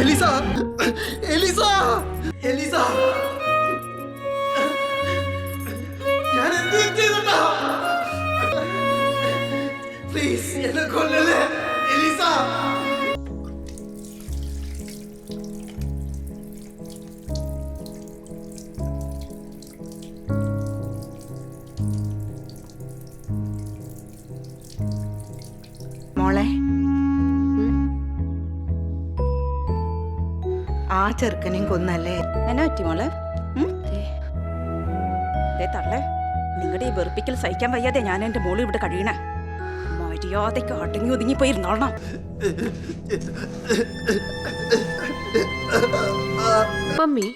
Elisa Elisa Elisa ഞാൻ എന്ത് ചെയ്തിട്ടാ പ്ലീസ് എന്നെ കൊല്ലല്ലേ എലിസ മോളെ ആ ചെറുക്കനെയും കൊന്നല്ലേ? എന്നാ പറ്റി മോളെ? തള്ളേ, നിങ്ങളുടെ ഈ വെറുപ്പിക്കൽ സഹിക്കാൻ വയ്യാതെ ഞാൻ എൻ്റെ മോള് ഇവിടെ കഴിയണേ. മര്യാദയ്ക്ക് അടങ്ങി ഒതുങ്ങിപ്പോയിരുന്നോളണം. മമ്മി,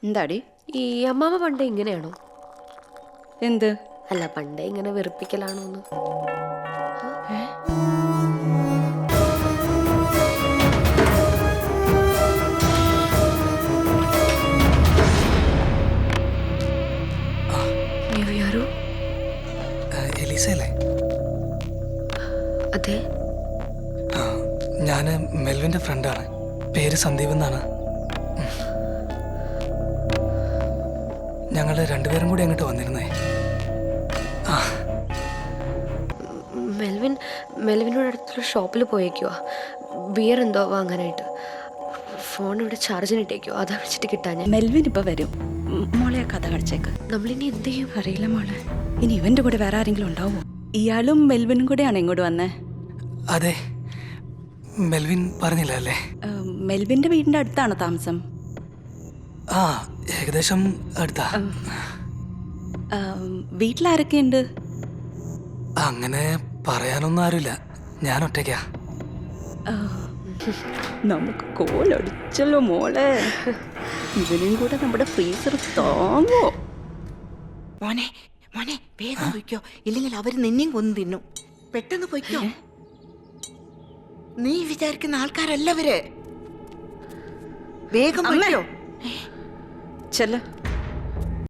എന്താടി ഈ അമ്മാമ്മ പണ്ടേ ഇങ്ങനെയാണോ? എന്ത്? അല്ല, പണ്ടേ ഇങ്ങനെ വെറുപ്പിക്കലാണോന്ന്. എലിസയല്ലേ? അതെ. ഞാൻ മെൽവിൻ്റെ ഫ്രണ്ടാണ്. പേര് സന്ദീപ് എന്നാണ്. ഞങ്ങൾ രണ്ടുപേരും കൂടി അങ്ങോട്ട് വന്നിരുന്നേ. മെൽവിനോട് അടുത്തുള്ള ഷോപ്പിൽ പോയേക്കുവാ. ബിയർ എന്തോ വാങ്ങാനായിട്ട്. ഫോൺ ഇവിടെ ചാർജിനിട്ടേക്കോ, അതാ വിളിച്ചിട്ട് കിട്ടാൻ. മെൽവിൻ ഇപ്പൊ വരും. മോളെ ആ കഥ കളിച്ചേക്ക്. നമ്മളിനി എന്ത് ചെയ്യും? അറിയില്ല മോളെ. ഇനി ഇവന്റെ കൂടെ വേറെ ആരെങ്കിലും ഉണ്ടാവോ? ഇയാളും മെൽവിനും കൂടെയാണ് ഇങ്ങോട്ട് വന്നേ? അതെ, മെൽവിൻ പറഞ്ഞില്ല അല്ലേ? മെൽവിന്റെ വീടിന്റെ അടുത്താണോ താമസം? ആ, ഏകദേശം അടുത്താ. വീട്ടിലാരൊക്കെയുണ്ട്? അങ്ങനെ പറയാനൊന്നും ആരുമില്ല, ഞാൻ ഒറ്റയ്ക്കാ. നമുക്ക് കോലടിച്ചല്ലോ മോളെ. ഇവനും കൂടെ നമ്മുടെ ഫ്രീസർ താങ്ങോ? മോനെ മോനെ വേഗം പൊയ്ക്കോ, ഇല്ലെങ്കിൽ അവര് നിന്നെയും കൊന്നു തിന്നും. പെട്ടെന്ന് പൊയ്ക്കോ. നീ വിചാരിക്കുന്ന ആൾക്കാരല്ലവര്. വേഗം പൊയ്ക്കോ. ചെല്ല.